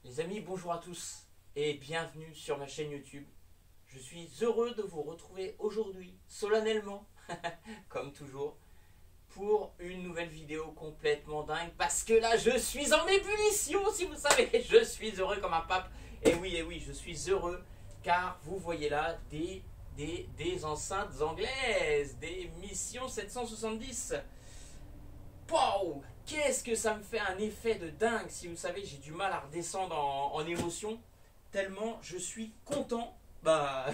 Les amis, bonjour à tous et bienvenue sur ma chaîne YouTube. Je suis heureux de vous retrouver aujourd'hui, solennellement, comme toujours, pour une nouvelle vidéo complètement dingue. Parce que là, je suis en ébullition, si vous savez. Je suis heureux comme un pape. Et oui, je suis heureux car vous voyez là des enceintes anglaises, des Mission 770. Wow! Qu'est-ce que ça me fait un effet de dingue. Si vous savez, j'ai du mal à redescendre en émotion tellement je suis content. Bah,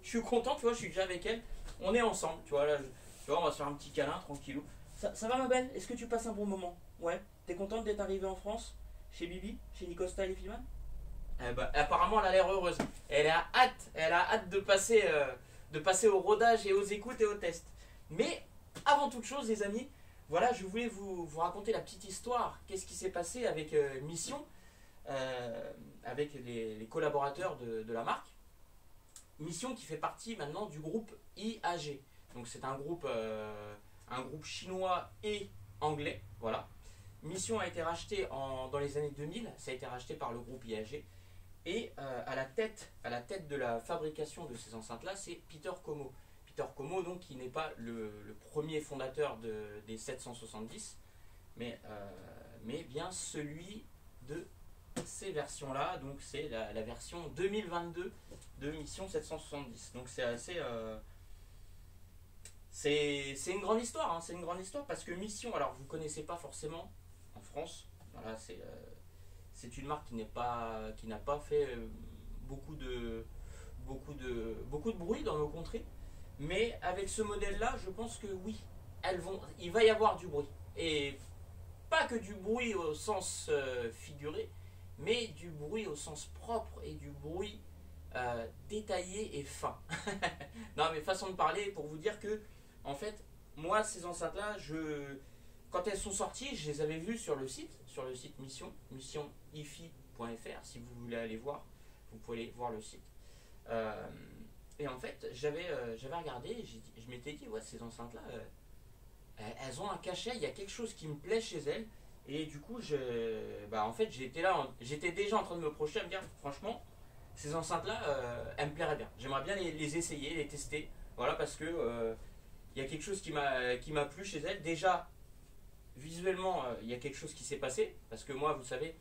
je suis content, tu vois, je suis déjà avec elle. On est ensemble, tu vois, là, tu vois, on va se faire un petit câlin, tranquillou. Ça va ma belle? Est-ce que tu passes un bon moment? Ouais. T'es contente d'être arrivée en France? Chez Bibi? Chez Nicosta et Filman? Eh bah, apparemment, elle a l'air heureuse. Elle a hâte de passer au rodage et aux écoutes et aux tests. Mais, avant toute chose, les amis, voilà, je voulais vous raconter la petite histoire. Qu'est-ce qui s'est passé avec Mission, avec les collaborateurs de la marque. Mission qui fait partie maintenant du groupe IAG. Donc c'est un groupe chinois et anglais. Voilà. Mission a été racheté dans les années 2000. Ça a été racheté par le groupe IAG. Et à la tête de la fabrication de ces enceintes-là, c'est Peter Como. Peter Como, donc, qui n'est pas le premier fondateur des 770, mais bien celui de ces versions-là. Donc, c'est la version 2022 de Mission 770. Donc, c'est assez... c'est une grande histoire, hein, c'est une grande histoire parce que Mission, alors vous ne connaissez pas forcément en France, voilà, c'est une marque qui n'a pas fait beaucoup de bruit dans nos contrées. Mais avec ce modèle-là, je pense que oui, il va y avoir du bruit. Et pas que du bruit au sens figuré, mais du bruit au sens propre et du bruit détaillé et fin. Non, mais façon de parler pour vous dire que, en fait, moi, ces enceintes-là, quand elles sont sorties, je les avais vues sur le site missionifi.fr. Si vous voulez aller voir, vous pouvez aller voir le site. Et en fait, j'avais regardé, et je m'étais dit, ouais, ces enceintes-là, elles ont un cachet, il y a quelque chose qui me plaît chez elles. Et du coup, en fait, j'étais déjà en train de me projeter à me dire, franchement, ces enceintes-là, elles me plairaient bien. J'aimerais bien les essayer, les tester. Voilà, parce que il y a quelque chose qui m'a plu chez elles. Déjà, visuellement, il y a quelque chose qui s'est passé. Parce que moi, vous savez,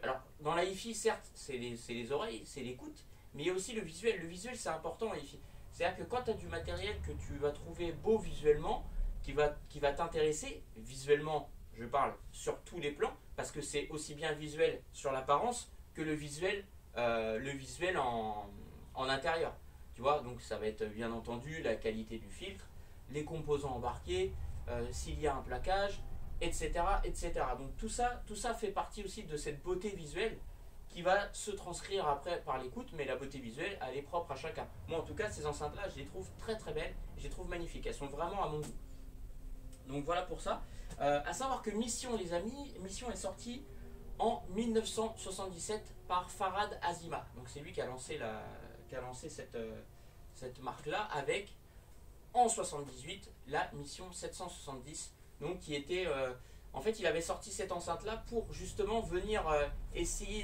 alors, dans la hi-fi, certes, c'est les oreilles, c'est l'écoute. Mais il y a aussi le visuel. Le visuel, c'est important en hi-fi. C'est-à-dire que quand tu as du matériel que tu vas trouver beau visuellement, qui va t'intéresser, visuellement, je parle sur tous les plans, parce que c'est aussi bien visuel sur l'apparence que le visuel en intérieur. Tu vois, donc ça va être bien entendu la qualité du filtre, les composants embarqués, s'il y a un plaquage, etc., etc. Donc tout ça fait partie aussi de cette beauté visuelle qui va se transcrire après par l'écoute, mais la beauté visuelle, elle est propre à chacun. Moi, en tout cas, ces enceintes-là, je les trouve très très belles, je les trouve magnifiques. Elles sont vraiment à mon goût. Donc voilà pour ça. À savoir que Mission, les amis, Mission est sortie en 1977 par Farhad Azima. Donc c'est lui qui a lancé cette marque-là avec, en 78, la Mission 770. Donc qui était... en fait, il avait sorti cette enceinte-là pour justement venir essayer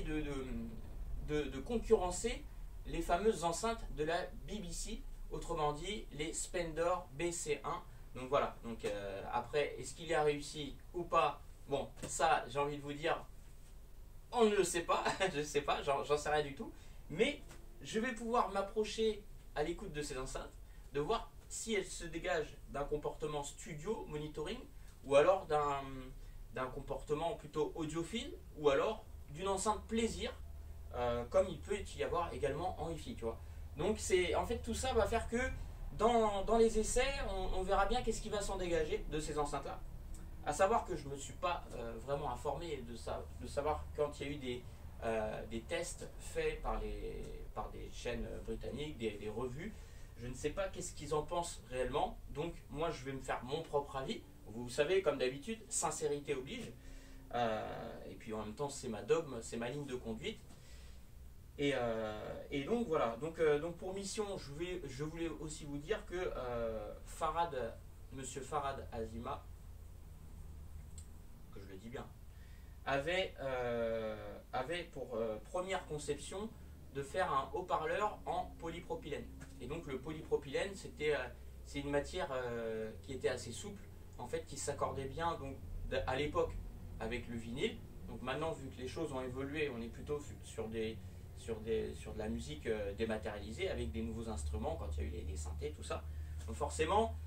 de concurrencer les fameuses enceintes de la BBC, autrement dit les Spender BC1. Donc voilà, donc après, est-ce qu'il y a réussi ou pas? Bon, ça, j'ai envie de vous dire, on ne le sait pas, je ne sais pas, j'en sais rien du tout. Mais je vais pouvoir m'approcher à l'écoute de ces enceintes, de voir si elles se dégagent d'un comportement studio, monitoring, ou alors d'un comportement plutôt audiophile, ou alors d'une enceinte plaisir, comme il peut y avoir également en hi-fi, tu vois. Donc en fait, tout ça va faire que dans les essais, on verra bien qu'est-ce qui va s'en dégager de ces enceintes-là. À savoir que je ne me suis pas vraiment informé de savoir quand il y a eu des tests faits par des chaînes britanniques, des revues. Je ne sais pas qu'est-ce qu'ils en pensent réellement. Donc moi, je vais me faire mon propre avis. Vous savez, comme d'habitude, sincérité oblige. Et puis en même temps, c'est ma dogme, c'est ma ligne de conduite. Et donc voilà, donc pour Mission, je voulais aussi vous dire que Monsieur Farhad Azima, que je le dis bien, avait avait pour première conception de faire un haut-parleur en polypropylène. Et donc le polypropylène, c'est une matière qui était assez souple, en fait, qui s'accordait bien donc, à l'époque avec le vinyle. Donc maintenant, vu que les choses ont évolué, on est plutôt sur de la musique dématérialisée avec des nouveaux instruments, quand il y a eu les synthés, tout ça. Donc forcément,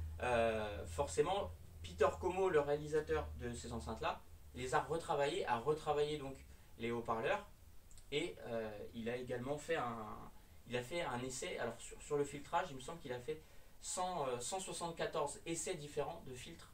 Peter Como, le réalisateur de ces enceintes-là, les a retravaillé donc les haut-parleurs, et il a également fait un essai. Alors sur le filtrage, il me semble qu'il a fait 174 essais différents de filtres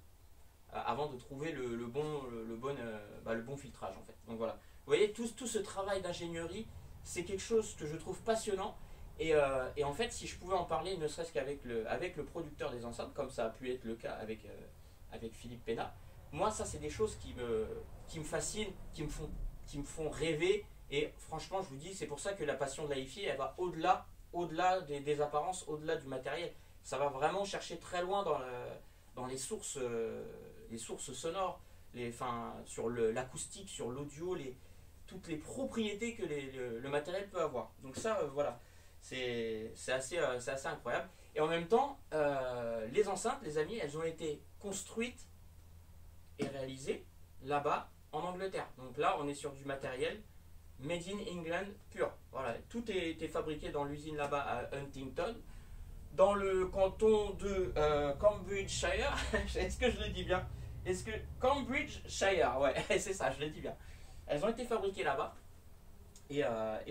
avant de trouver le bon filtrage en fait. Donc voilà. Vous voyez, tout ce travail d'ingénierie, c'est quelque chose que je trouve passionnant. Et en fait, si je pouvais en parler, ne serait-ce qu'avec le producteur des enceintes, comme ça a pu être le cas avec Philippe Pena, moi, ça, c'est des choses qui me fascinent, qui me font rêver. Et franchement, je vous dis, c'est pour ça que la passion de la hi-fi, elle va au-delà des apparences, au-delà du matériel. Ça va vraiment chercher très loin dans les sources sonores, sur l'acoustique, sur l'audio, toutes les propriétés que le matériel peut avoir. Donc ça, voilà, c'est assez incroyable. Et en même temps, les enceintes, les amis, elles ont été construites et réalisées là-bas en Angleterre. Donc là, on est sur du matériel Made in England pur. Voilà, tout est fabriqué dans l'usine là-bas à Huntington, dans le canton de Cambridgeshire. Est-ce que je le dis bien? Cambridgeshire, ouais, c'est ça, je le dis bien. Elles ont été fabriquées là-bas. Et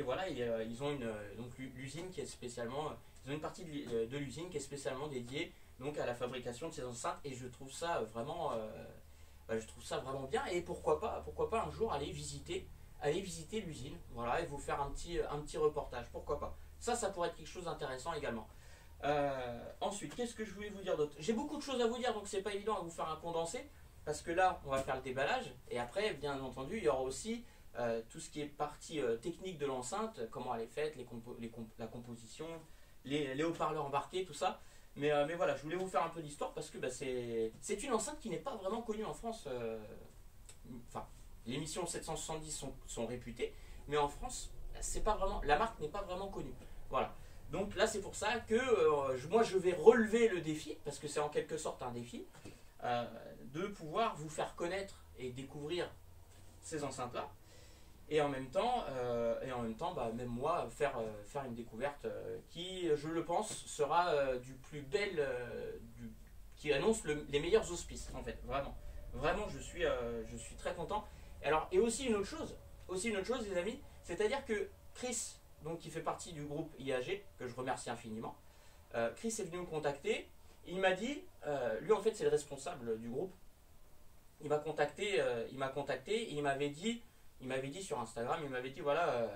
voilà, ils ont donc l'usine qui est spécialement. Ils ont une partie de l'usine qui est spécialement dédiée donc à la fabrication de ces enceintes. Et je trouve ça vraiment, bien. Et pourquoi pas un jour aller visiter l'usine, voilà, et vous faire un petit reportage. Pourquoi pas? Ça pourrait être quelque chose d'intéressant également. Ensuite, qu'est-ce que je voulais vous dire d'autre? J'ai beaucoup de choses à vous dire, donc c'est pas évident à vous faire un condensé, parce que là, on va faire le déballage, et après, bien entendu, il y aura aussi tout ce qui est partie technique de l'enceinte, comment elle est faite, la composition, les haut-parleurs embarqués, tout ça. Mais voilà, je voulais vous faire un peu d'histoire, parce que c'est une enceinte qui n'est pas vraiment connue en France. Enfin, les missions 770 sont réputées, mais en France, c'est pas vraiment, la marque n'est pas vraiment connue. Voilà. Donc là, c'est pour ça que moi, je vais relever le défi, parce que c'est en quelque sorte un défi, de pouvoir vous faire connaître et découvrir ces enceintes-là. Et en même temps, même moi, faire une découverte qui, je le pense, sera du plus bel, qui annonce les meilleurs auspices, en fait, vraiment. Vraiment, je suis très content. Alors, et aussi une autre chose, les amis, c'est-à-dire que Chris, donc qui fait partie du groupe IAG, que je remercie infiniment, Chris est venu me contacter. Il m'a dit, lui en fait c'est le responsable du groupe. Il m'a contacté et il m'avait dit sur Instagram, il m'avait dit voilà,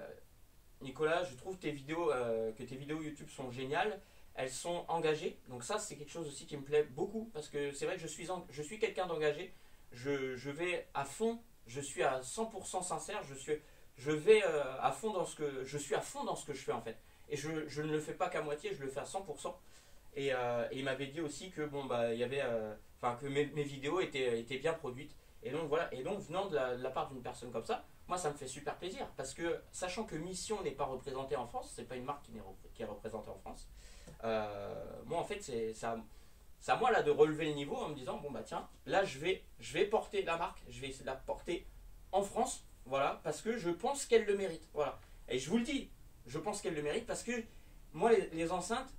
Nicolas, je trouve que tes vidéos YouTube sont géniales, elles sont engagées. Donc ça c'est quelque chose aussi qui me plaît beaucoup, parce que c'est vrai que je suis quelqu'un d'engagé. Je vais à fond, je suis à 100% sincère, je vais à fond dans ce que je suis à fond dans ce que je fais en fait. Et je ne le fais pas qu'à moitié, je le fais à 100%. Et il m'avait dit aussi que il y avait, que mes vidéos étaient bien produites. Et donc voilà. Et donc venant de la part d'une personne comme ça, moi ça me fait super plaisir, parce que sachant que Mission n'est pas représentée en France, c'est pas une marque qui est représentée en France. Moi en fait c'est à moi là de relever le niveau en me disant tiens, là je vais porter la marque, je vais essayer de la porter en France. Voilà, parce que je pense qu'elle le mérite. Voilà. Et je vous le dis, je pense qu'elle le mérite, parce que moi, les enceintes,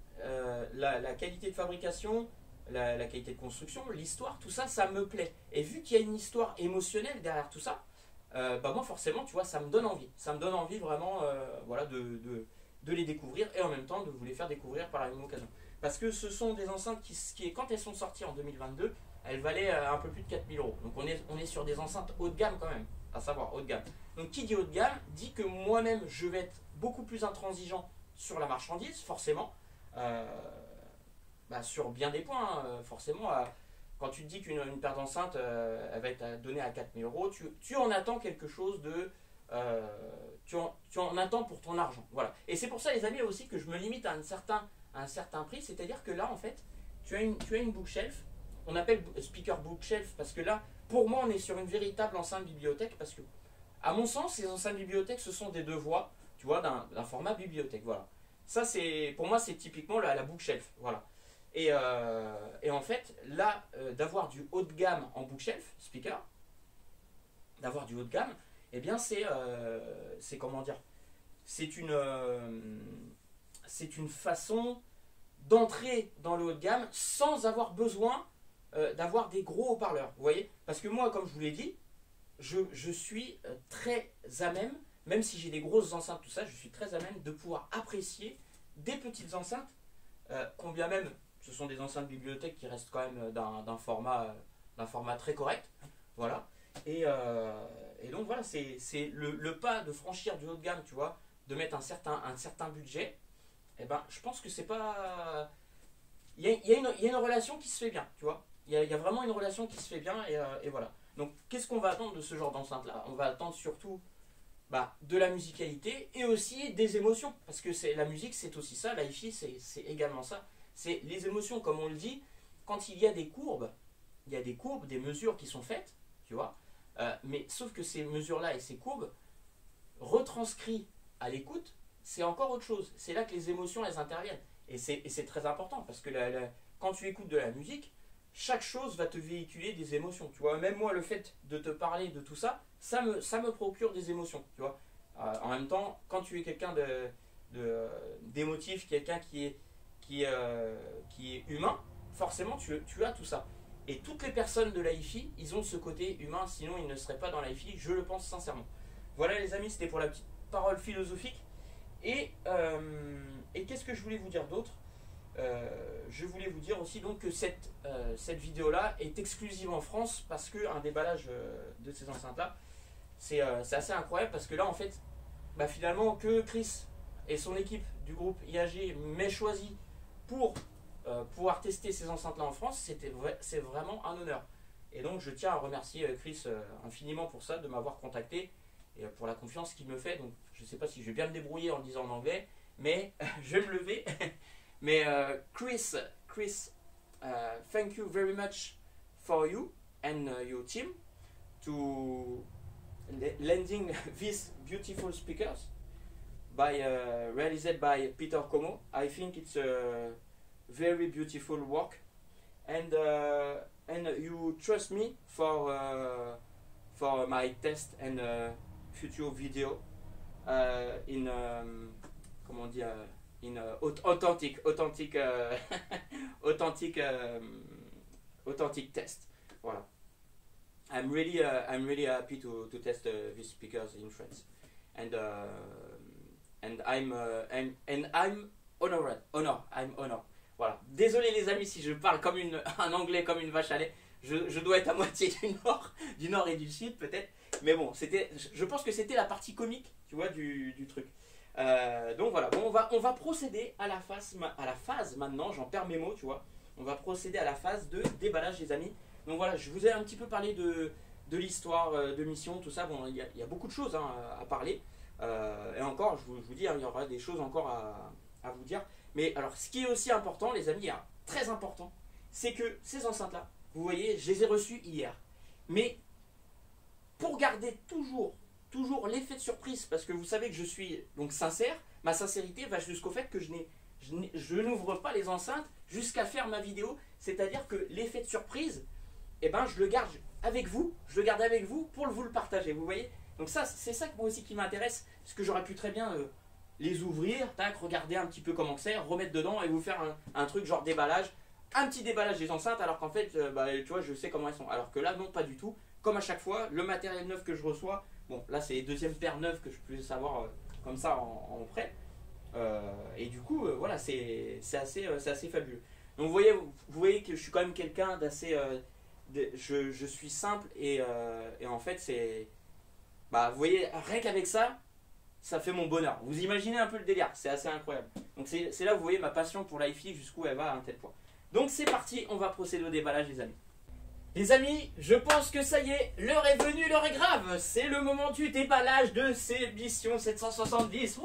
la qualité de fabrication, la qualité de construction, l'histoire, tout ça, ça me plaît. Et vu qu'il y a une histoire émotionnelle derrière tout ça, moi, forcément, tu vois, ça me donne envie. Ça me donne envie vraiment voilà, de les découvrir, et en même temps de vous les faire découvrir par la même occasion. Parce que ce sont des enceintes qui quand elles sont sorties en 2022, elles valaient un peu plus de 4000 €. Donc on est sur des enceintes haut de gamme quand même, à savoir haut de gamme. Donc qui dit haut de gamme dit que moi-même je vais être beaucoup plus intransigeant sur la marchandise, forcément, sur bien des points, forcément. Quand tu te dis qu'une paire d'enceintes elle va être donnée à 4000 €, tu en attends quelque chose de... tu en attends pour ton argent. Voilà. Et c'est pour ça, les amis, aussi que je me limite à un certain prix, c'est-à-dire que là, en fait, tu as une bookshelf. On appelle speaker bookshelf parce que là, pour moi, on est sur une véritable enceinte bibliothèque, parce que À mon sens, les enceintes bibliothèques, ce sont des deux voies, tu vois, d'un format bibliothèque. Voilà. Ça, pour moi, c'est typiquement la bookshelf. Voilà. Et en fait, là, d'avoir du haut de gamme en bookshelf speaker, d'avoir du haut de gamme, eh bien, c'est comment dire, c'est une façon d'entrer dans le haut de gamme sans avoir besoin d'avoir des gros haut-parleurs. Vous voyez? Parce que moi, comme je vous l'ai dit, je suis très à même si j'ai des grosses enceintes, tout ça, je suis très à même de pouvoir apprécier des petites enceintes, combien même ce sont des enceintes bibliothèques qui restent quand même d'un format très correct. Voilà. Et donc voilà, c'est le pas de franchir du haut de gamme, tu vois, de mettre un certain budget. Et ben, je pense que c'est pas. Il y a une relation qui se fait bien, tu vois. Il y a vraiment une relation qui se fait bien et voilà. Donc, qu'est-ce qu'on va attendre de ce genre d'enceinte-là? On va attendre surtout de la musicalité et aussi des émotions. Parce que la musique, c'est aussi ça, la hi-fi, c'est également ça. C'est les émotions, comme on le dit, quand il y a des courbes, des mesures qui sont faites, tu vois. Mais sauf que ces mesures-là et ces courbes, retranscrits à l'écoute, c'est encore autre chose. C'est là que les émotions, elles interviennent. Et c'est très important parce que quand tu écoutes de la musique, chaque chose va te véhiculer des émotions. Tu vois, même moi, le fait de te parler de tout ça, ça me procure des émotions. Tu vois, en même temps, quand tu es quelqu'un d'émotif, quelqu'un qui est humain, forcément, tu as tout ça. Et toutes les personnes de la hi-fi, ils ont ce côté humain, sinon ils ne seraient pas dans la hi-fi, je le pense sincèrement. Voilà les amis, c'était pour la petite parole philosophique. Et qu'est-ce que je voulais vous dire d'autre? Je voulais vous dire aussi donc que cette vidéo-là est exclusive en France parce qu'un déballage de ces enceintes-là, c'est assez incroyable parce que là, en fait, finalement, que Chris et son équipe du groupe IAG m'aient choisi pour pouvoir tester ces enceintes-là en France, c'est vraiment un honneur. Et donc, je tiens à remercier Chris infiniment pour ça, de m'avoir contacté et pour la confiance qu'il me fait. Donc, je ne sais pas si je vais bien me débrouiller en le disant en anglais, mais je vais me lever. Mais Chris, thank you very much for you and your team to lending these beautiful speakers realized by Peter Como. I think it's a very beautiful work, and you trust me for my test and future video in comment dire in authentic test. Voilà. I'm really happy to test these speakers in France, and I'm honored. I'm honored. Voilà. Désolé les amis si je parle comme un anglais comme une vache à lait. Je dois être à moitié du nord et du sud peut-être. Mais bon, je pense que c'était la partie comique, tu vois, du truc. Donc voilà, bon, on va procéder à la phase maintenant, j'en perds mes mots, tu vois. On va procéder à la phase de déballage, les amis. Donc voilà, je vous ai un petit peu parlé de l'histoire de Mission, tout ça. Bon, il y a beaucoup de choses à parler. Et encore, je vous dis, il y aura des choses encore à vous dire. Mais alors, ce qui est aussi important, les amis, très important, c'est que ces enceintes-là, vous voyez, je les ai reçues hier. Mais pour garder toujours l'effet de surprise, parce que vous savez que je suis donc sincère, ma sincérité va jusqu'au fait que je n'ouvre pas les enceintes jusqu'à faire ma vidéo, c'est-à-dire que l'effet de surprise, je le garde avec vous, pour vous le partager, vous voyez. Donc ça, c'est ça que moi aussi qui m'intéresse, parce que j'aurais pu très bien les ouvrir, tac, regarder un petit peu comment c'est, remettre dedans et vous faire un truc genre déballage, un petit déballage des enceintes, alors qu'en fait, tu vois, je sais comment elles sont. Alors que là, non, pas du tout. Comme à chaque fois, le matériel neuf que je reçois, bon, là c'est les deuxièmes paires neuves que je peux savoir comme ça en prêt. Et du coup, voilà, c'est assez fabuleux. Donc vous voyez que je suis quand même quelqu'un d'assez... je suis simple et en fait, c'est... vous voyez, rien qu'avec ça, ça fait mon bonheur. Vous imaginez un peu le délire, c'est assez incroyable. Donc c'est là où vous voyez ma passion pour la hi-fi jusqu'où elle va à un tel point. Donc c'est parti, on va procéder au déballage, les amis. Les amis, je pense que ça y est, l'heure est venue, l'heure est grave. C'est le moment du déballage de ces missions 770.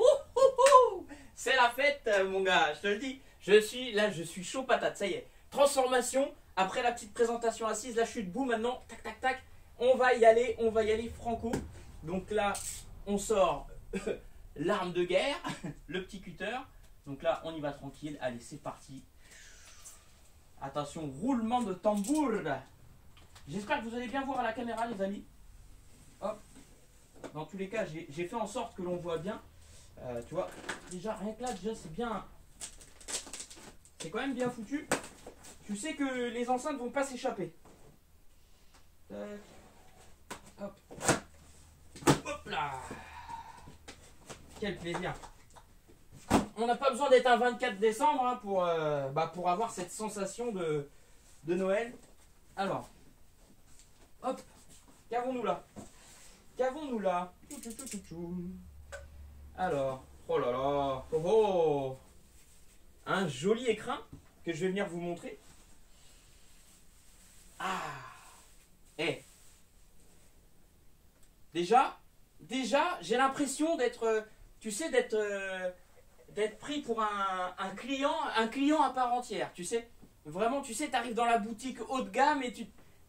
C'est la fête, mon gars, je te le dis. Je suis chaud patate, ça y est. Transformation, après la petite présentation assise, là je suis debout maintenant, tac tac tac. On va y aller franco. Donc là, on sort l'arme de guerre, le petit cutter. Donc là, on y va tranquille. Allez, c'est parti. Attention, roulement de tambour. J'espère que vous allez bien voir à la caméra, les amis. Hop. Dans tous les cas, j'ai fait en sorte que l'on voit bien. Tu vois, déjà, rien que là, déjà, c'est bien. C'est quand même bien foutu. Tu sais que les enceintes vont pas s'échapper. Hop. Hop là. Quel plaisir. On n'a pas besoin d'être un 24 décembre hein, pour avoir cette sensation de Noël. Alors, hop, qu'avons-nous là? Qu'avons-nous là? Alors, oh là là, oh, oh. Un joli écrin que je vais venir vous montrer. Ah, eh. Déjà, j'ai l'impression d'être, tu sais, d'être pris pour un client à part entière, tu sais. Vraiment, tu sais, tu arrives dans la boutique haut de gamme et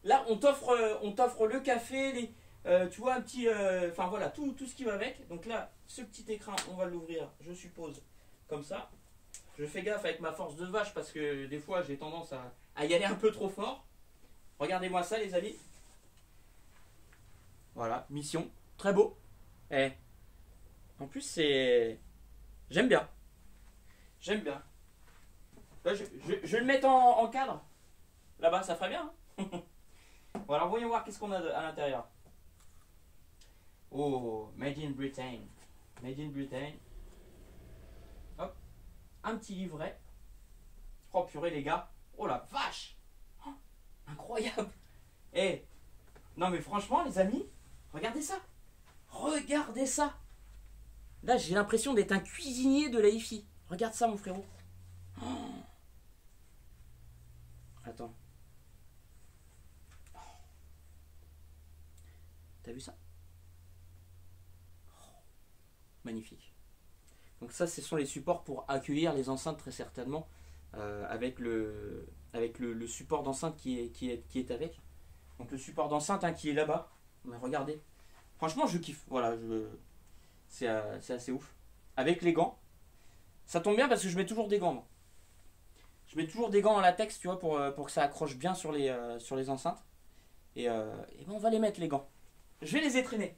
là, on t'offre le café, tu vois, un petit, enfin voilà, tout ce qui va avec. Donc là, ce petit écrin, on va l'ouvrir, je suppose, comme ça. Je fais gaffe avec ma force de vache parce que des fois, j'ai tendance à y aller un peu trop fort. Regardez-moi ça, les amis. Voilà, mission, très beau. Eh. En plus, c'est... J'aime bien. J'aime bien. Là, je vais le mettre en cadre. Là-bas, ça ferait bien. Hein. Bon, alors, voyons voir qu'est-ce qu'on a à l'intérieur. Oh, Made in Britain. Made in Britain. Hop. Un petit livret. Oh, purée, les gars. Oh, la vache. Oh, incroyable. Eh. Non, mais franchement, les amis, regardez ça. Regardez ça. Là, j'ai l'impression d'être un cuisinier de la hi-fi. Regarde ça, mon frérot. Oh. Attends. Oh. T'as vu ça? Oh. Magnifique. Donc ça, ce sont les supports pour accueillir les enceintes, très certainement, avec le support d'enceinte qui est avec. Donc le support d'enceinte hein, qui est là-bas. Mais regardez. Franchement, je kiffe. Voilà, c'est assez ouf. Avec les gants. Ça tombe bien parce que je mets toujours des gants. Moi. Je mets toujours des gants en latex, tu vois, pour que ça accroche bien sur les enceintes. Et ben on va les mettre, les gants. Je vais les étraîner.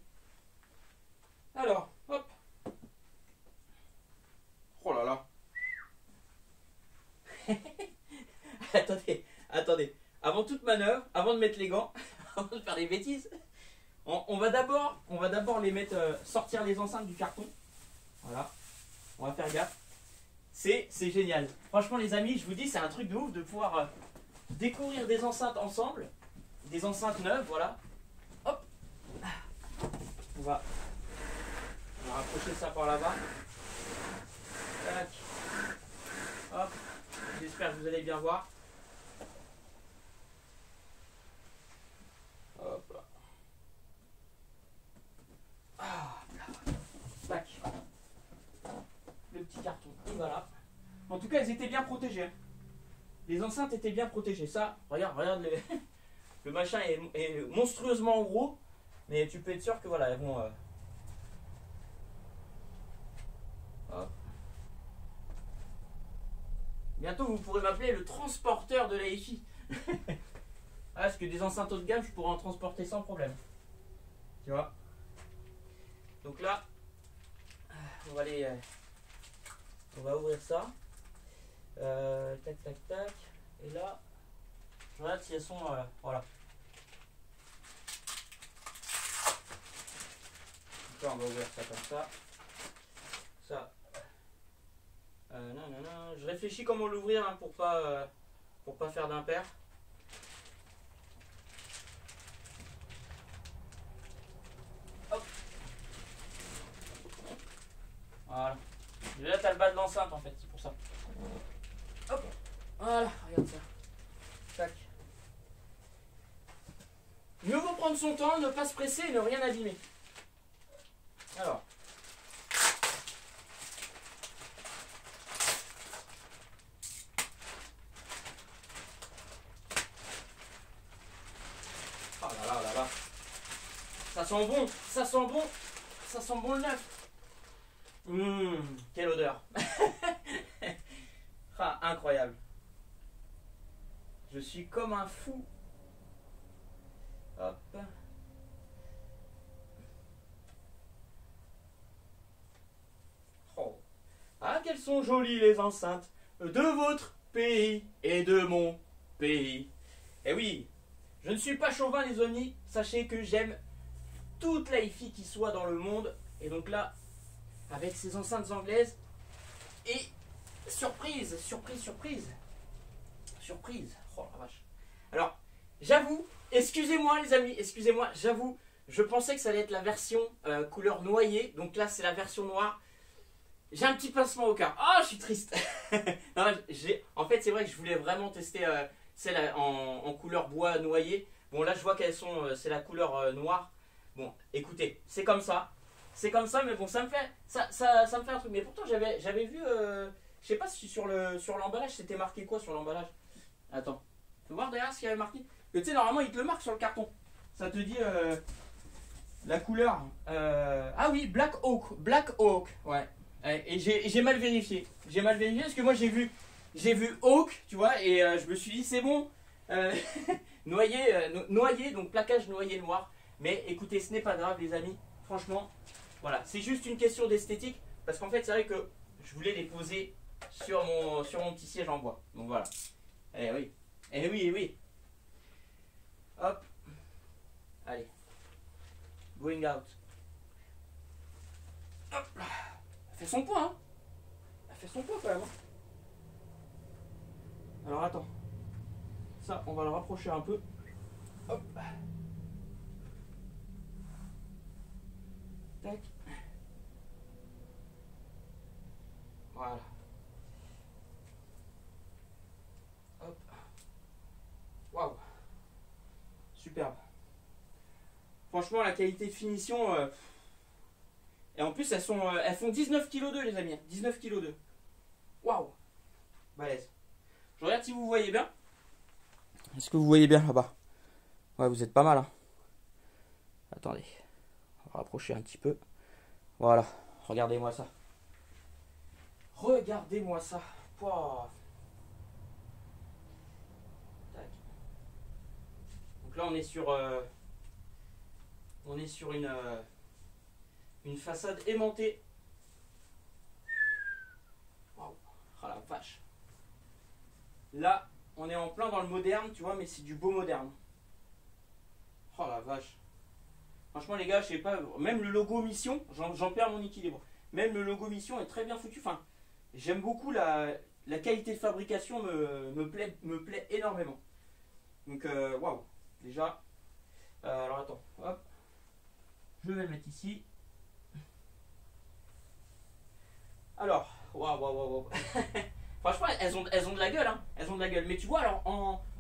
Alors, hop. Oh là là. Attendez. Avant toute manœuvre, avant de mettre les gants, avant de faire des bêtises, on va d'abord les mettre, sortir les enceintes du carton. Voilà. On va faire gaffe. C'est génial. Franchement, les amis, je vous dis, c'est un truc de ouf de pouvoir découvrir des enceintes ensemble. Des enceintes neuves, voilà. Hop. On va rapprocher ça par là-bas. Tac. Hop. J'espère que vous allez bien voir. Hop là. Ah, tac. Le petit carton, et voilà. En tout cas, elles étaient bien protégées. Les enceintes étaient bien protégées. Ça, regarde, le machin est monstrueusement gros. Mais tu peux être sûr que voilà, elles vont... Hop. Bientôt, vous pourrez m'appeler le transporteur de la hi-fi. Parce que des enceintes haut de gamme, je pourrais en transporter sans problème. Tu vois. Donc là, on va ouvrir ça. Tac. Et là, je regarde si elles sont... voilà. Donc là, on va ouvrir ça comme ça. Ça. Non. Je réfléchis comment l'ouvrir hein, pour pas faire d'impair. Voilà. Là, t'as le bas de l'enceinte en fait, c'est pour ça. Hop. Voilà, regarde ça. Tac. Mieux vaut prendre son temps, ne pas se presser et ne rien abîmer. Alors. Oh là là. Ça Ça sent bon, ça sent bon, ça sent bon le neuf. Quelle odeur. Ah, incroyable. Je suis comme un fou. Hop. Oh. Ah, qu'elles sont jolies les enceintes de votre pays et de mon pays. Eh oui, je ne suis pas chauvin les amis, sachez que j'aime toute la hi-fi qui soit dans le monde. Et donc là, avec ces enceintes anglaises, et surprise, surprise, surprise, surprise, oh la vache. Alors, j'avoue, excusez-moi les amis, excusez-moi, j'avoue, je pensais que ça allait être la version couleur noyée, donc là c'est la version noire. J'ai un petit pincement au cœur. Oh, je suis triste. Non, en fait, c'est vrai que je voulais vraiment tester celle en couleur bois noyé. Bon, là, je vois qu'elles sont, c'est la couleur noire. Bon, écoutez, c'est comme ça. C'est comme ça, mais bon, ça me fait un truc. Mais pourtant, j'avais vu, je sais pas si sur l'emballage, c'était marqué quoi sur l'emballage. Attends, tu peux voir derrière ce qu'il y avait marqué. Tu sais, normalement, il te le marque sur le carton. Ça te dit la couleur. Ah oui, Black Oak. Black Oak, ouais. Et j'ai mal vérifié. J'ai mal vérifié parce que moi j'ai vu Oak, tu vois, et je me suis dit c'est bon. Noyé, donc plaquage noyé noir. Mais écoutez, ce n'est pas grave les amis. Franchement, voilà, c'est juste une question d'esthétique. Parce qu'en fait, c'est vrai que je voulais les poser sur mon petit siège en bois. Donc voilà. Eh oui. Eh oui, eh oui. Hop. Allez. Going out. Hop là. Elle fait son poids, hein. Elle fait son poids quand même. Hein. Alors attends. Ça, on va le rapprocher un peu. Hop. Tac. Voilà. Hop. Waouh. Superbe. Franchement, la qualité de finition... Et en plus, elles font 19 kg les amis. 19 kg. Waouh. Balèze. Je regarde si vous voyez bien. Est-ce que vous voyez bien là-bas? Ouais, vous êtes pas mal. Hein. Attendez. On va rapprocher un petit peu. Voilà. Regardez-moi ça. Regardez-moi ça. Pouah. Tac. Donc là, on est sur une façade aimantée. Waouh. Oh la vache. Là, on est en plein dans le moderne, tu vois, mais c'est du beau moderne. Oh la vache. Franchement, les gars, je sais pas, même le logo mission, j'en perds mon équilibre. Même le logo mission est très bien foutu. Enfin, j'aime beaucoup la qualité de fabrication, me plaît énormément. Donc, waouh. Déjà, alors attends, hop. Je vais le mettre ici. Alors, waouh. Franchement, elles ont de la gueule, hein. Elles ont de la gueule. Mais tu vois, alors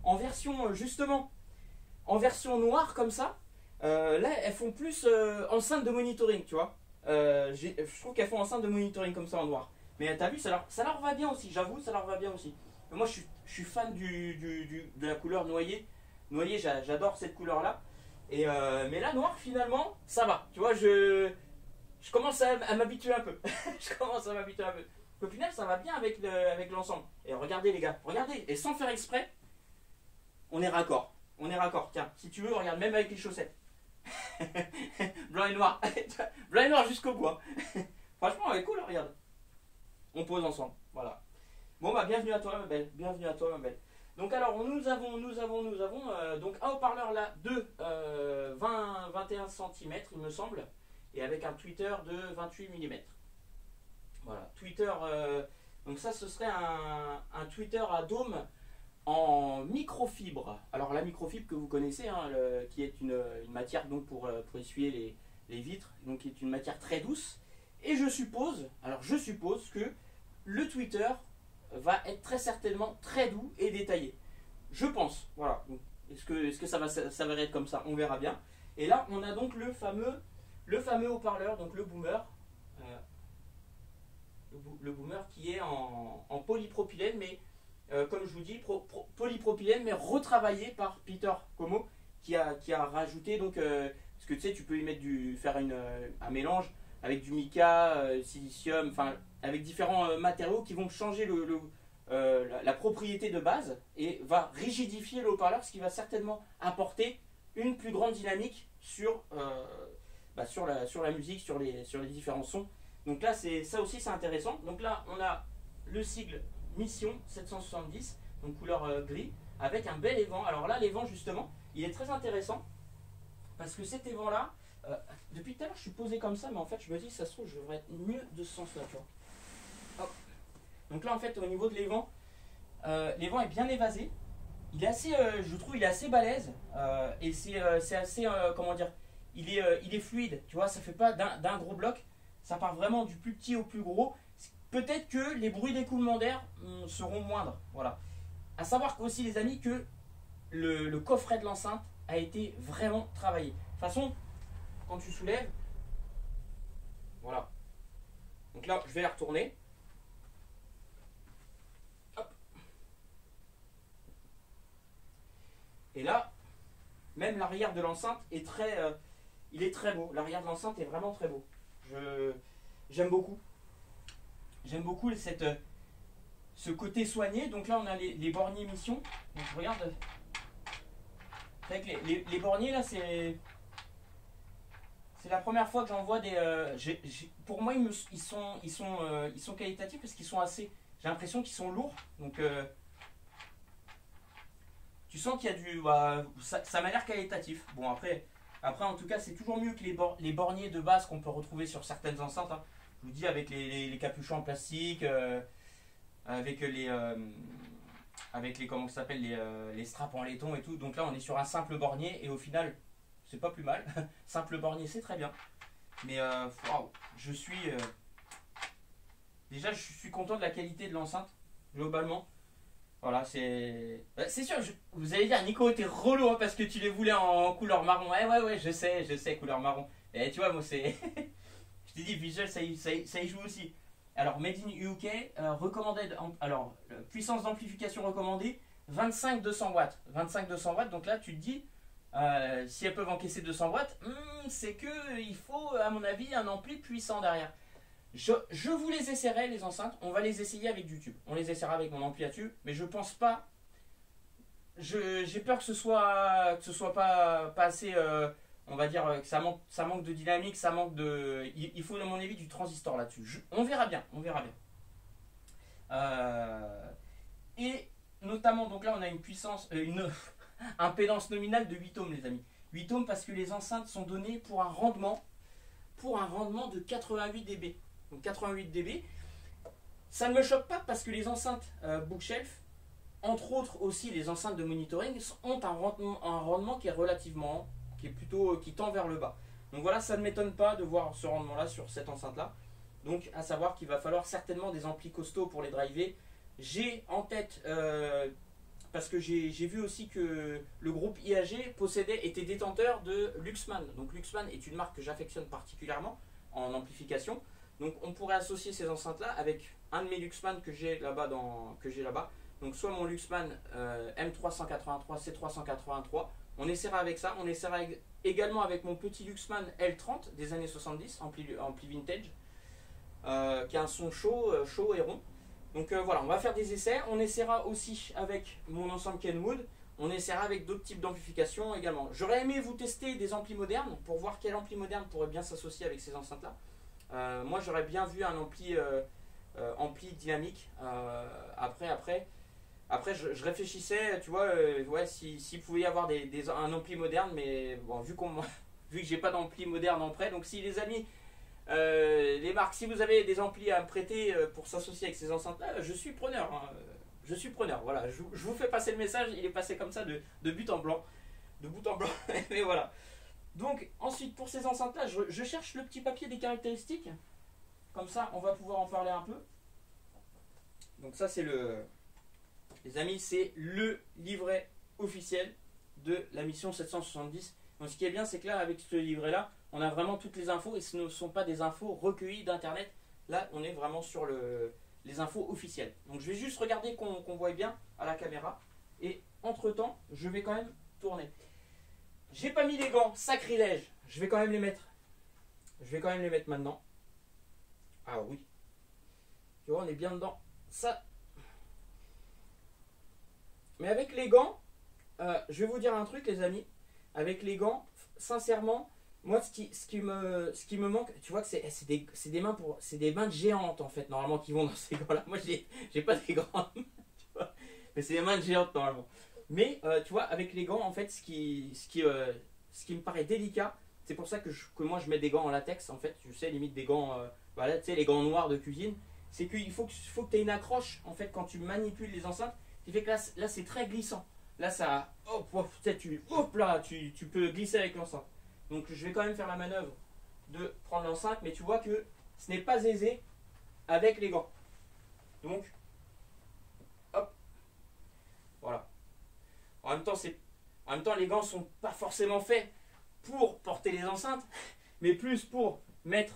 en version, justement, en version noire comme ça, là, elles font plus enceinte de monitoring, tu vois. Je trouve qu'elles font enceinte de monitoring comme ça en noir. Mais t'as vu, ça leur va bien aussi, j'avoue, ça leur va bien aussi. Mais moi, je suis fan de la couleur noyée. Noyée, j'adore cette couleur-là. Mais là, noir, finalement, ça va. Tu vois, je commence à m'habituer un peu. Je commence à m'habituer un peu. Au final, ça va bien avec l'ensemble. Et regardez, les gars, regardez. Et sans faire exprès, on est raccord. On est raccord. Tiens, si tu veux, regarde, même avec les chaussettes. Blanc et noir. Blanc et noir jusqu'au bout. Franchement, elle est cool, regarde. On pose ensemble. Voilà. Bon, bah, bienvenue à toi, ma belle. Bienvenue à toi, ma belle. Donc, alors, nous avons donc un haut-parleur là de 21 cm, il me semble. Et avec un tweeter de 28 mm. Voilà, tweeter, donc ça ce serait un tweeter à dôme en microfibre. Alors la microfibre que vous connaissez, hein, qui est une matière donc pour essuyer les vitres, donc qui est une matière très douce. Et je suppose que le tweeter va être très certainement très doux et détaillé. Je pense, voilà. Est-ce que ça va s'avérer être comme ça? On verra bien. Et là on a donc le fameux haut-parleur, donc le boomer. Le boomer qui est en polypropylène, mais comme je vous dis, polypropylène, mais retravaillé par Peter Como, qui a rajouté donc Parce que tu sais, tu peux y mettre faire un mélange avec du mica, silicium, enfin avec différents matériaux qui vont changer la propriété de base et va rigidifier le haut-parleur, ce qui va certainement apporter une plus grande dynamique sur la musique, sur les différents sons. Donc là, ça aussi c'est intéressant. Donc là, on a le sigle Mission 770, donc couleur gris, avec un bel évent. Alors là, l'évent justement, il est très intéressant parce que cet évent-là, depuis tout à l'heure, je suis posé comme ça, mais en fait, je me dis, ça se trouve, je devrais être mieux de ce sens-là, tu vois. Hop. Donc là, en fait, au niveau de l'évent est bien évasé. Il est assez, je trouve, il est assez balèze et c'est assez, comment dire, il est fluide, tu vois, ça fait pas d'un gros bloc, ça part vraiment du plus petit au plus gros. Peut-être que les bruits d'écoulement d'air seront moindres, voilà. À savoir aussi, les amis, que le coffret de l'enceinte a été vraiment travaillé. De toute façon, quand tu soulèves, voilà. Donc là, je vais la retourner. Hop. Et là, même l'arrière de l'enceinte est il est très beau. L'arrière de l'enceinte est vraiment très beau. J'aime beaucoup. J'aime beaucoup ce côté soigné. Donc là, on a les borniers Mission. Donc regarde. Avec les borniers, là, c'est la première fois que j'en vois des. Pour moi, ils sont qualitatifs parce qu'ils sont assez. J'ai l'impression qu'ils sont lourds. Donc, tu sens qu'il y a du. Ça m'a l'air qualitatif. Bon, après, en tout cas, c'est toujours mieux que les borniers de base qu'on peut retrouver sur certaines enceintes. Hein. Je vous dis, avec les capuchons en plastique, avec les comment ça s'appelle, les straps en laiton et tout. Donc là, on est sur un simple bornier et au final, c'est pas plus mal. Simple bornier, c'est très bien. Mais wow, déjà, je suis content de la qualité de l'enceinte, globalement. Voilà, c'est sûr, vous allez dire, Nico, t'es relou hein, parce que tu les voulais en couleur marron. Ouais, je sais, couleur marron. Et tu vois, moi, c'est. Je t'ai dit, visuel, ça y joue aussi. Alors, Made in UK, recommanded. Alors, puissance d'amplification recommandée, 25-200 watts. 25-200 watts, donc là, tu te dis, si elles peuvent encaisser 200 watts, c'est qu'il faut, à mon avis, un ampli puissant derrière. Je vous les essaierai, les enceintes. On va les essayer avec du tube. On les essaiera avec mon ampli à tube, mais je pense pas. J'ai peur que ce soit pas assez. On va dire que ça manque de dynamique, ça manque de. Il faut, à mon avis, du transistor là-dessus. On verra bien, on verra bien. Et notamment, donc là, on a une puissance, une impédance nominale de 8 ohms, les amis. 8 ohms parce que les enceintes sont données pour un rendement de 88 dB. Donc 88 dB. Ça ne me choque pas parce que les enceintes Bookshelf, entre autres aussi les enceintes de monitoring, ont un rendement qui est plutôt qui tend vers le bas. Donc voilà, ça ne m'étonne pas de voir ce rendement-là sur cette enceinte-là. Donc à savoir qu'il va falloir certainement des amplis costauds pour les driver. J'ai en tête, parce que j'ai vu aussi que le groupe IAG était détenteur de Luxman. Donc Luxman est une marque que j'affectionne particulièrement en amplification. Donc on pourrait associer ces enceintes-là avec un de mes Luxman que j'ai là-bas. Donc soit mon Luxman M383, C383. On essaiera avec ça. On essaiera également avec mon petit Luxman L30 des années 70, ampli vintage, qui a un son chaud et rond. Donc voilà, on va faire des essais. On essaiera aussi avec mon ensemble Kenwood. On essaiera avec d'autres types d'amplification également. J'aurais aimé vous tester des amplis modernes pour voir quel ampli moderne pourrait bien s'associer avec ces enceintes-là. Moi, j'aurais bien vu un ampli dynamique. Après, je réfléchissais, tu vois, s'il pouvait y avoir un ampli moderne, mais bon, vu que j'ai pas d'ampli moderne en prêt, donc si les amis, les marques, si vous avez des amplis à me prêter pour s'associer avec ces enceintes-là, je suis preneur. Hein, je suis preneur, voilà, je vous fais passer le message, il est passé comme ça de but en blanc. De bout en blanc, mais voilà. Donc, ensuite, pour ces enceintes-là, je cherche le petit papier des caractéristiques. Comme ça, on va pouvoir en parler un peu. Donc ça, les amis, c'est le livret officiel de la mission 770. Donc ce qui est bien, c'est que là, avec ce livret-là, on a vraiment toutes les infos et ce ne sont pas des infos recueillies d'Internet. Là, on est vraiment sur les infos officielles. Donc je vais juste regarder qu'on voit bien à la caméra. Et entre-temps, je vais quand même tourner. J'ai pas mis les gants, sacrilège. je vais quand même les mettre. Je vais quand même les mettre maintenant. Ah oui. Tu vois, on est bien dedans. Ça. Mais avec les gants, je vais vous dire un truc, les amis. Avec les gants, sincèrement, moi, ce qui me manque, tu vois que c'est des mains de géantes, en fait, normalement, qui vont dans ces gants-là. Moi, j'ai pas des grandes mains, tu vois. Mais c'est des mains de géantes, normalement. Mais, tu vois, avec les gants, en fait, ce qui me paraît délicat, c'est pour ça que moi, je mets des gants en latex, en fait. Tu sais, limite des gants, voilà, tu sais, les gants noirs de cuisine. C'est qu'il faut que tu aies une accroche, en fait, quand tu manipules les enceintes, qui fait que là c'est très glissant. Là, ça, hop, là, tu peux glisser avec l'enceinte. Donc, je vais quand même faire la manœuvre de prendre l'enceinte, mais tu vois que ce n'est pas aisé avec les gants. Donc, hop, voilà. En même temps, les gants sont pas forcément faits pour porter les enceintes, mais plus pour mettre,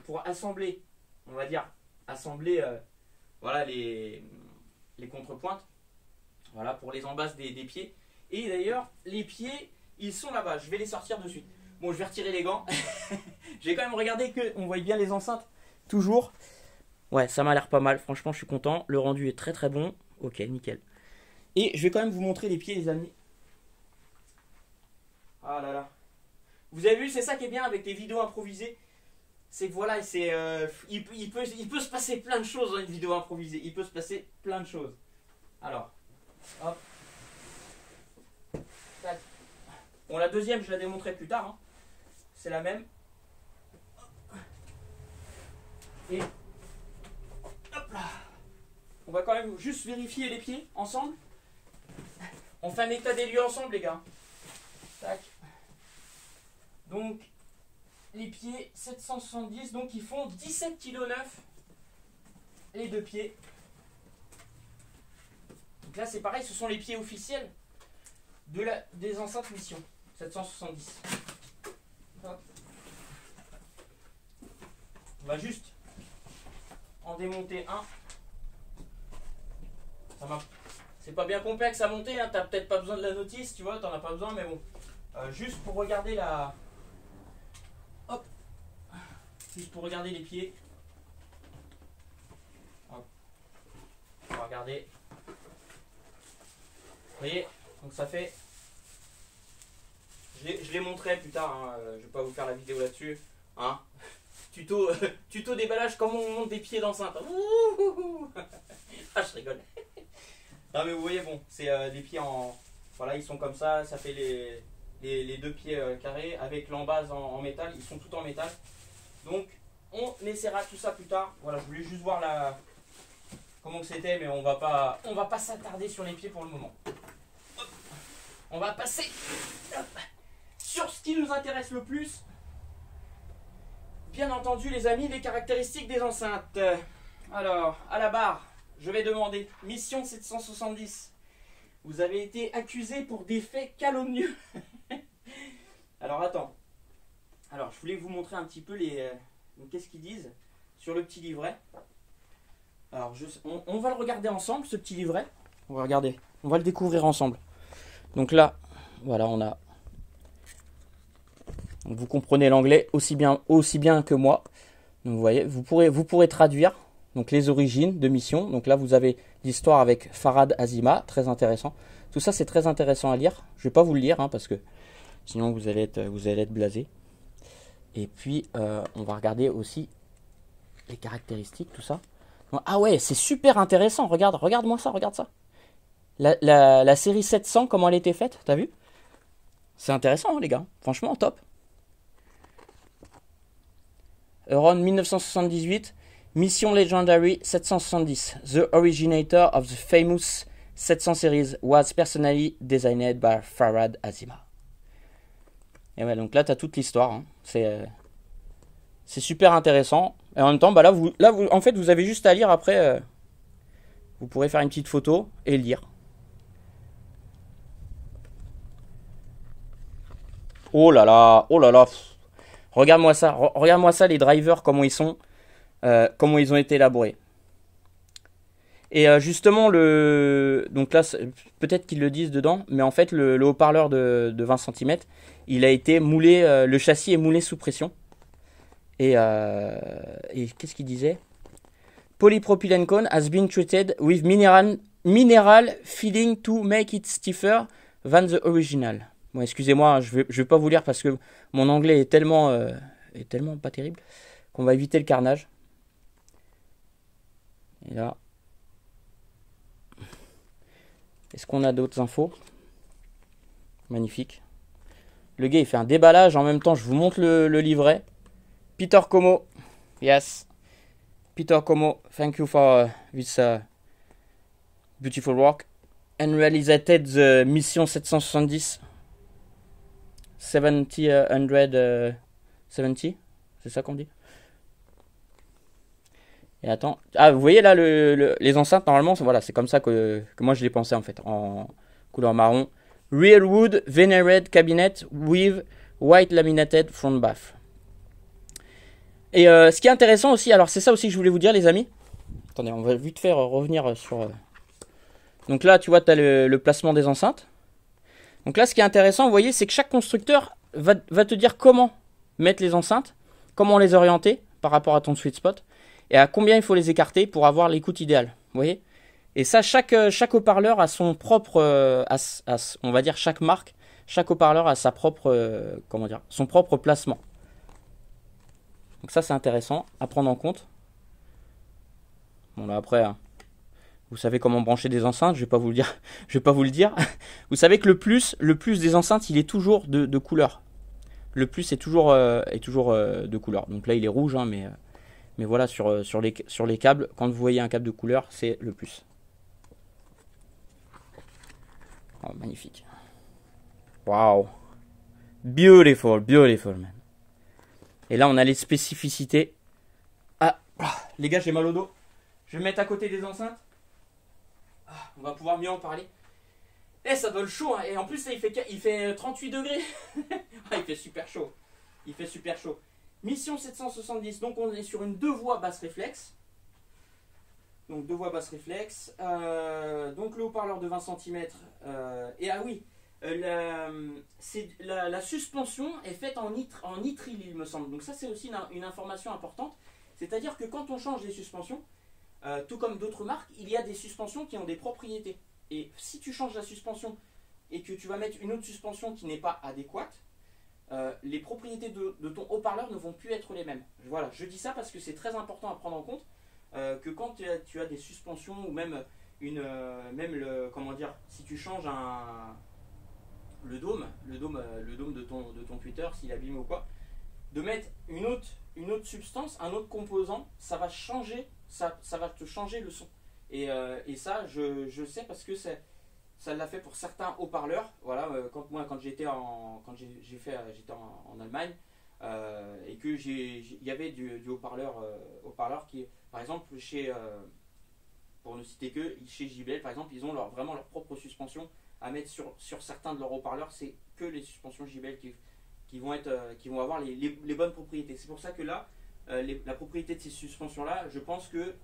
pour assembler, on va dire, voilà les contrepointes, voilà pour les embasses des pieds. Et d'ailleurs, les pieds, ils sont là-bas. Je vais les sortir de suite. Bon, je vais retirer les gants. J'ai quand même regardé que on voit bien les enceintes. Toujours. Ouais, ça m'a l'air pas mal. Franchement, je suis content. Le rendu est très très bon. Ok, nickel. Et je vais quand même vous montrer les pieds, les amis. Ah là là. Vous avez vu, c'est ça qui est bien avec les vidéos improvisées. C'est que voilà, il peut se passer plein de choses dans une vidéo improvisée. Il peut se passer plein de choses. Alors, hop. Tac. Bon, la deuxième, je la démontrerai plus tard. Hein. C'est la même. Et hop là. On va quand même juste vérifier les pieds ensemble. On fait un état des lieux ensemble, les gars. Tac. Donc, les pieds 770, donc ils font 17,9 kg les deux pieds. Donc là, c'est pareil, ce sont les pieds officiels des enceintes Mission 770. Hop. On va juste en démonter un. C'est pas bien complexe à monter, hein. T'as peut-être pas besoin de la notice, tu vois, t'en as pas besoin, mais bon. Juste pour regarder la. Hop. Juste pour regarder les pieds. Hop. On va regarder. Vous voyez, donc ça fait. Je les montrerai plus tard, hein. Je vais pas vous faire la vidéo là-dessus. Hein. Tuto déballage, comment on monte des pieds d'enceinte. Ah, je rigole. Non mais vous voyez, bon, c'est des pieds en... Voilà, ils sont comme ça fait les deux pieds carrés avec l'embase en métal, ils sont tout en métal. Donc, on essaiera tout ça plus tard. Voilà, je voulais juste voir comment c'était, mais on va pas s'attarder sur les pieds pour le moment. Hop. On va passer sur ce qui nous intéresse le plus. Bien entendu, les amis, les caractéristiques des enceintes. Alors, à la barre, je vais demander Mission 770. Vous avez été accusé pour des faits calomnieux. Alors, attends. Alors, je voulais vous montrer un petit peu qu'est-ce qu'ils disent sur le petit livret. Alors, on va le regarder ensemble, ce petit livret. On va regarder. On va le découvrir ensemble. Donc là, voilà, on a... Vous comprenez l'anglais aussi bien que moi. Donc, vous voyez, vous pourrez traduire donc les origines de Mission. Donc là, vous avez l'histoire avec Farhad Azima, très intéressant. Tout ça, c'est très intéressant à lire. Je vais pas vous le lire, hein, parce que sinon vous allez être blasé. Et puis, on va regarder aussi les caractéristiques, tout ça. Ah ouais, c'est super intéressant. Regarde-moi ça, regarde ça. La série 700, comment elle était faite, t'as vu? C'est intéressant, hein, les gars. Franchement, top. Around 1978, Mission Legendary 770. The originator of the famous 700 series was personally designed by Farhad Azima. Et ouais, donc là, tu as toute l'histoire. Hein. C'est super intéressant. Et en même temps, bah là, en fait, vous avez juste à lire après. Vous pourrez faire une petite photo et lire. Oh là là, oh là là. Regarde-moi ça, les drivers, comment ils sont, comment ils ont été élaborés. Et justement, donc là, peut-être qu'ils le disent dedans, mais en fait, le haut-parleur de 20 cm, il a été moulé, le châssis est moulé sous pression. Et qu'est-ce qu'il disait? Polypropylene cone has been treated with mineral filling to make it stiffer than the original. Bon, excusez-moi, je vais pas vous lire parce que mon anglais est tellement pas terrible qu'on va éviter le carnage. Et là, est-ce qu'on a d'autres infos? Magnifique. Le gars, il fait un déballage. En même temps, je vous montre le livret. Peter Como. Yes. Peter Como, thank you for this beautiful work. And realized the mission 770. 70, c'est ça qu'on dit? Et attends. Ah, vous voyez là les enceintes, normalement, voilà, c'est comme ça que moi je les pensais en fait, en couleur marron. Real wood veneered cabinet with white laminated front bath. Et ce qui est intéressant aussi, alors c'est ça aussi que je voulais vous dire les amis. Attendez, on va vite faire revenir sur... Donc là, tu vois, tu as le placement des enceintes. Donc là, ce qui est intéressant, vous voyez, c'est que chaque constructeur va te dire comment mettre les enceintes, comment les orienter par rapport à ton sweet spot, et à combien il faut les écarter pour avoir l'écoute idéale. Vous voyez? Et ça, chaque haut-parleur a son propre, on va dire chaque marque, chaque haut-parleur a sa propre, son propre placement. Donc ça, c'est intéressant à prendre en compte. Bon là après, hein, vous savez comment brancher des enceintes, je vais pas vous le dire. Je vais pas vous le dire. Vous savez que le plus des enceintes, il est toujours de couleur. Le plus est toujours de couleur. Donc là, il est rouge, hein, mais voilà, sur les câbles, quand vous voyez un câble de couleur, c'est le plus. Oh, magnifique. Wow. Beautiful, beautiful, man. Et là, on a les spécificités. Ah, les gars, j'ai mal au dos. Je vais me mettre à côté des enceintes. Ah, on va pouvoir mieux en parler. Eh, ça donne chaud, hein. Et en plus, là, il fait 38 degrés. Ah, il fait super chaud. Il fait super chaud. Mission 770, donc on est sur une 2 voies basse réflexe. Donc 2 voies basse réflexe. Donc le haut-parleur de 20 cm. Et ah oui, la suspension est faite en nitrile, il me semble. Donc ça, c'est aussi une information importante. C'est-à-dire que quand on change les suspensions, tout comme d'autres marques, il y a des suspensions qui ont des propriétés. Et si tu changes la suspension et que tu vas mettre une autre suspension qui n'est pas adéquate, les propriétés de ton haut-parleur ne vont plus être les mêmes. Voilà, je dis ça parce que c'est très important à prendre en compte, que quand tu as des suspensions ou même si tu changes le dôme de ton tweeter, s'il abîme ou quoi, de mettre une autre substance, un autre composant, ça va changer, ça va te changer le son. Et ça, je sais parce que ça l'a fait pour certains haut-parleurs. Voilà, quand j'étais en Allemagne, et que il y avait du haut-parleur qui, par exemple, pour ne citer que, chez JBL, par exemple, ils ont vraiment leur propre suspension à mettre sur certains de leurs haut-parleurs. C'est que les suspensions JBL qui vont avoir les bonnes propriétés. C'est pour ça que là, la propriété de ces suspensions-là, je pense que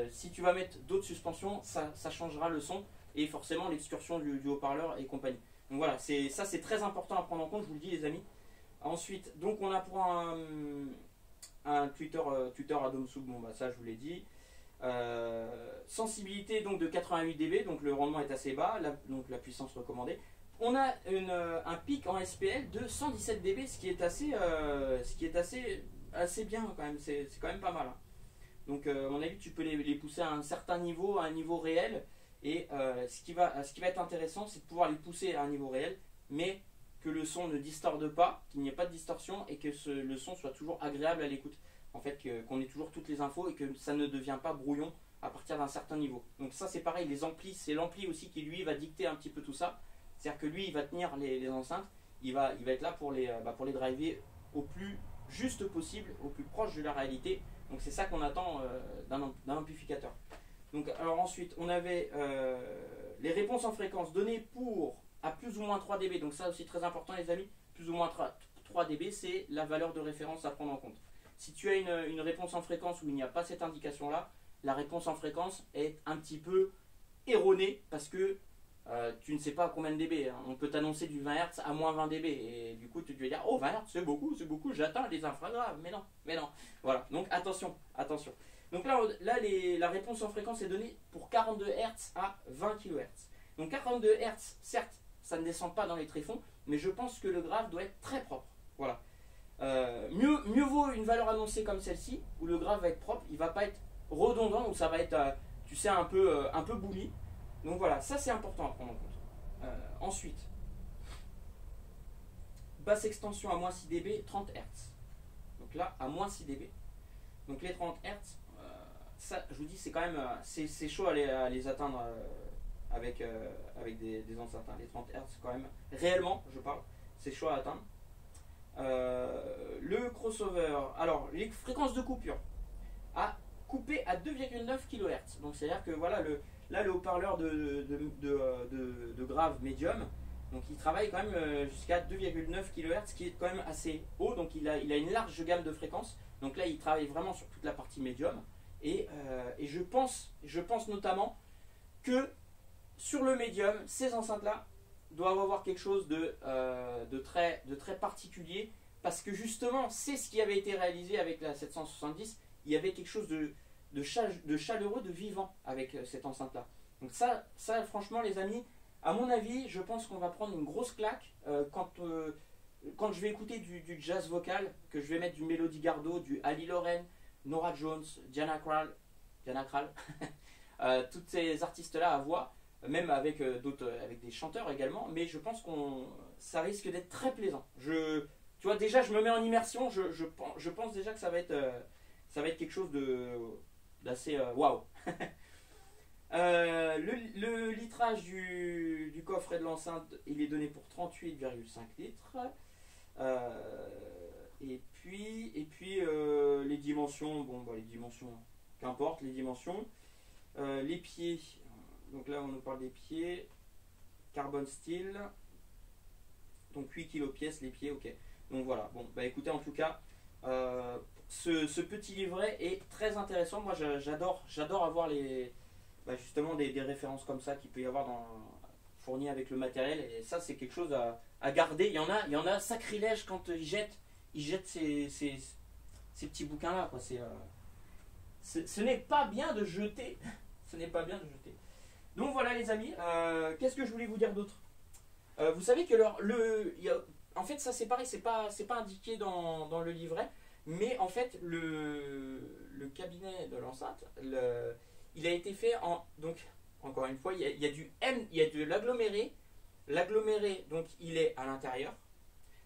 si tu vas mettre d'autres suspensions, ça changera le son et forcément l'excursion du haut-parleur et compagnie. Donc voilà, ça c'est très important à prendre en compte, je vous le dis les amis. Ensuite, donc on a pour un tuteur Atom Soup, bon bah ça je vous l'ai dit. Sensibilité donc de 88 dB, donc le rendement est assez bas, donc la puissance recommandée. On a un pic en SPL de 117 dB, ce qui est assez bien quand même, c'est quand même pas mal. Hein. Donc à mon avis, tu peux les pousser à un certain niveau, à un niveau réel. Et ce qui va être intéressant, c'est de pouvoir les pousser à un niveau réel, mais que le son ne distorde pas, qu'il n'y ait pas de distorsion et que le son soit toujours agréable à l'écoute. En fait, qu'on ait toujours toutes les infos et que ça ne devient pas brouillon à partir d'un certain niveau. Donc ça, c'est pareil, les amplis, c'est l'ampli aussi qui lui va dicter un petit peu tout ça. C'est-à-dire que lui, il va tenir les enceintes, il va être là pour les driver au plus juste possible, au plus proche de la réalité. Donc c'est ça qu'on attend d'un amplificateur. Donc, alors ensuite, on avait les réponses en fréquence données à plus ou moins 3 dB. Donc ça aussi très important les amis, plus ou moins 3 dB, c'est la valeur de référence à prendre en compte. Si tu as une réponse en fréquence où il n'y a pas cette indication-là, la réponse en fréquence est un petit peu erronée parce que tu ne sais pas combien de dB. Hein. On peut t'annoncer du 20 Hz à moins 20 dB. Et du coup, tu vas dire, oh 20 Hz, c'est beaucoup, j'atteins les infragraves. Mais non. Voilà, donc attention. Donc là la réponse en fréquence est donnée pour 42 Hz à 20 kHz. Donc 42 Hz, certes, ça ne descend pas dans les tréfonds, mais je pense que le grave doit être très propre. Voilà. Mieux vaut une valeur annoncée comme celle-ci, où le grave va être propre, il ne va pas être redondant, ou ça va être, tu sais, un peu bouli. Donc voilà, ça c'est important à prendre en compte. Ensuite, basse extension à moins 6 dB, 30 Hz. Donc là, à moins 6 dB. Donc les 30 Hz, ça, je vous dis, c'est quand même, c'est chaud à les atteindre avec des enceintes. Hein. Les 30 Hz, quand même, réellement, je parle, c'est chaud à atteindre. Le crossover, alors les fréquences de coupure à couper à 2,9 kHz. Donc c'est à dire que voilà, là le haut-parleur de grave médium, donc il travaille quand même jusqu'à 2,9 kHz, qui est quand même assez haut. Donc il a une large gamme de fréquences. Donc là il travaille vraiment sur toute la partie médium. Et je pense notamment que sur le médium, ces enceintes là doivent avoir quelque chose de très particulier, parce que justement c'est ce qui avait été réalisé avec la 770. Il y avait quelque chose de chaleureux, de vivant avec cette enceinte là. Donc ça franchement les amis, à mon avis, je pense qu'on va prendre une grosse claque quand je vais écouter du jazz vocal, que je vais mettre du Melody Gardot, du Ali Loren, Norah Jones, Diana Krall, toutes ces artistes là à voix, même avec avec des chanteurs également, mais je pense ça risque d'être très plaisant. Tu vois, déjà je me mets en immersion, je pense déjà que ça va être quelque chose d'assez waouh. Le litrage du coffre et de l'enceinte, il est donné pour 38,5 litres. Et puis les dimensions, les dimensions, qu'importe les dimensions. Les pieds, donc là on nous parle des pieds, carbone steel, donc 8 kg pièce les pieds, ok. Donc voilà, bon, bah écoutez, en tout cas, ce petit livret est très intéressant. Moi j'adore avoir justement des références comme ça qu'il peut y avoir fournies avec le matériel, et ça c'est quelque chose à garder. Il y en a sacrilège quand ils jettent ces petits bouquins là, quoi. Ce n'est pas bien de jeter. Ce n'est pas bien de jeter. Donc voilà les amis, qu'est-ce que je voulais vous dire d'autre? Vous savez que en fait ça c'est pareil, c'est pas indiqué dans le livret, mais en fait le cabinet de l'enceinte, il a été fait donc encore une fois, il y a de l'aggloméré. L'aggloméré, donc il est à l'intérieur.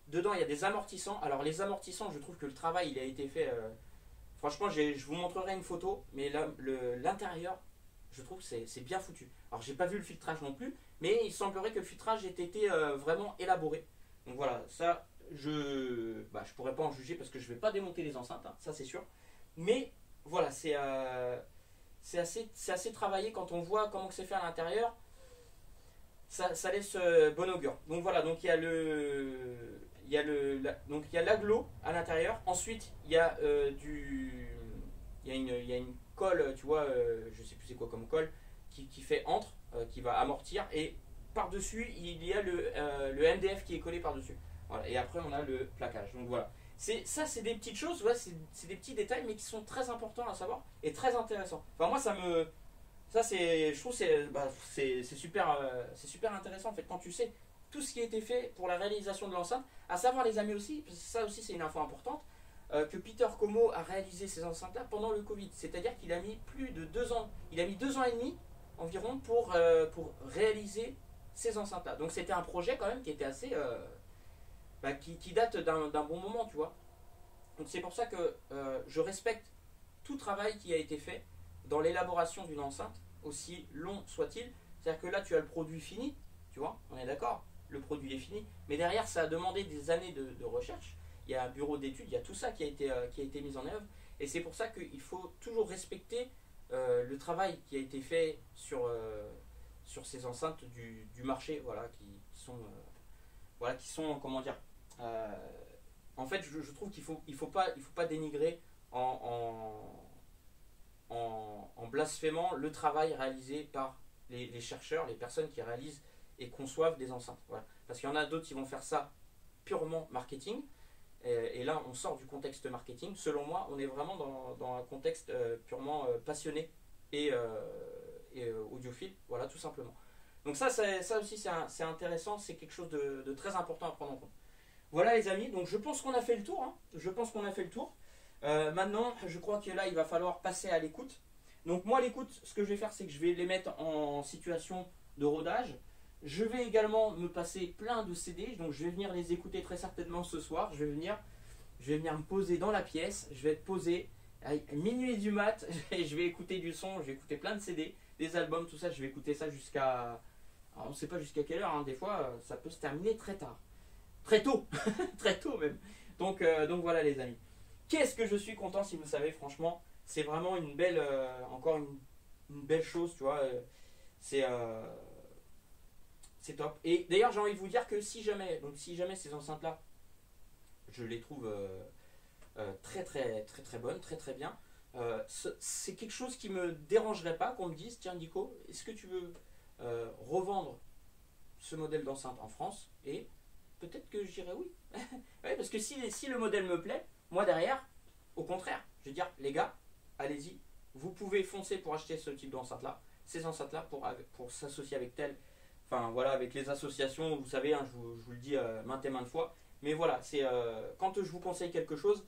Dedans il y a des amortissants. Alors les amortissants, je trouve que le travail il a été fait, franchement je vous montrerai une photo, mais là l'intérieur, je trouve que c'est bien foutu. Alors j'ai pas vu le filtrage non plus, mais il semblerait que le filtrage ait été vraiment élaboré. Donc voilà, ça je pourrais pas en juger parce que je vais pas démonter les enceintes, hein, ça c'est sûr. Mais voilà, c'est assez travaillé. Quand on voit comment c'est fait à l'intérieur, ça laisse bon augure. Donc voilà, donc il y a l'agglo à l'intérieur. Ensuite il y a il y a une colle, tu vois, je sais plus c'est quoi comme colle, qui fait entre, qui va amortir, et par dessus il y a le MDF qui est collé par dessus. Voilà. Et après on a le plaquage. Donc voilà, c'est des petites choses, ouais, c'est des petits détails, mais qui sont très importants à savoir et très intéressants. Enfin moi je trouve c'est super intéressant en fait, quand tu sais tout ce qui a été fait pour la réalisation de l'enceinte. À savoir les amis aussi, parce que ça aussi c'est une info importante, que Peter Como a réalisé ces enceintes là pendant le Covid. C'est-à-dire qu'il a mis plus de 2 ans, il a mis 2 ans et demi environ pour réaliser ces enceintes là. Donc c'était un projet quand même qui était assez qui date d'un bon moment, tu vois. Donc c'est pour ça que je respecte tout travail qui a été fait dans l'élaboration d'une enceinte, aussi long soit-il. C'est-à-dire que là tu as le produit fini, tu vois, on est d'accord, le produit est fini, mais derrière ça a demandé des années de recherche. Il y a un bureau d'études, il y a tout ça qui a été mis en œuvre, et c'est pour ça qu'il faut toujours respecter le travail qui a été fait sur ces enceintes du marché, voilà, qui sont comment dire, en fait je trouve qu'il faut pas dénigrer en blasphémant le travail réalisé par les chercheurs, les personnes qui réalisent et conçoivent des enceintes. Voilà. Parce qu'il y en a d'autres qui vont faire ça purement marketing. Et là, on sort du contexte marketing. Selon moi, on est vraiment dans un contexte purement passionné et audiophile. Voilà, tout simplement. Donc ça aussi, c'est intéressant. C'est quelque chose de très important à prendre en compte. Voilà les amis, donc je pense qu'on a fait le tour. Hein. Je pense qu'on a fait le tour. Maintenant, je crois que là, il va falloir passer à l'écoute. Donc moi, l'écoute, ce que je vais faire, c'est que je vais les mettre en situation de rodage. Je vais également me passer plein de CD, donc je vais venir les écouter très certainement ce soir. Je vais venir me poser dans la pièce, je vais être posé à minuit du mat, je vais écouter du son, je vais écouter plein de CD, des albums, tout ça, je vais écouter ça jusqu'à... On ne sait pas jusqu'à quelle heure, hein. Des fois ça peut se terminer très tard. Très tôt, très tôt même. Donc voilà les amis. Qu'est-ce que je suis content, si vous savez, franchement, c'est vraiment une belle, encore une belle chose, tu vois, c'est top. Et d'ailleurs, j'ai envie de vous dire que si jamais ces enceintes-là, je les trouve très bonnes, très bien, c'est quelque chose qui me dérangerait pas qu'on me dise, tiens Nico, est-ce que tu veux revendre ce modèle d'enceinte en France? Et peut-être que je dirais oui. Ouais, parce que si le modèle me plaît, moi derrière, au contraire, je veux dire, les gars, allez-y, vous pouvez foncer pour acheter ce type d'enceinte-là, ces enceintes-là pour s'associer avec tel. Enfin voilà, avec les associations, vous savez, hein, je vous le dis maintes et maintes fois. Mais voilà, quand je vous conseille quelque chose,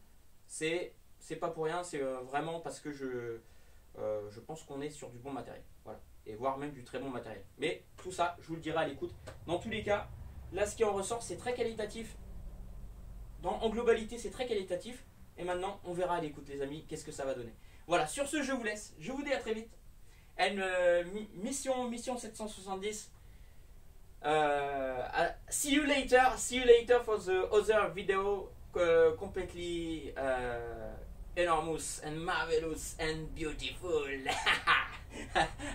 c'est pas pour rien, c'est vraiment parce que je pense qu'on est sur du bon matériel. Voilà. Et voire même du très bon matériel. Mais tout ça, je vous le dirai à l'écoute. Dans tous les cas, là ce qui en ressort, c'est très qualitatif. En globalité, c'est très qualitatif. Et maintenant, on verra à l'écoute les amis, qu'est-ce que ça va donner. Voilà, sur ce, je vous laisse. Je vous dis à très vite. Mission 770. See you later for the other video completely enormous and marvelous and beautiful.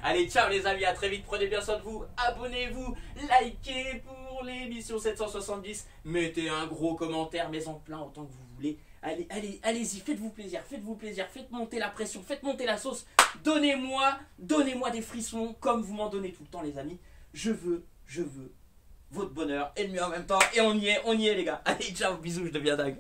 Allez, ciao les amis, à très vite, prenez bien soin de vous, abonnez-vous, likez pour l'émission 770, mettez un gros commentaire, mais en plein autant que vous voulez. Allez-y, faites-vous plaisir, faites monter la pression, faites monter la sauce, donnez-moi des frissons comme vous m'en donnez tout le temps les amis. Je veux votre bonheur et le mien en même temps. Et on y est les gars. Allez, ciao, bisous, je deviens dingue.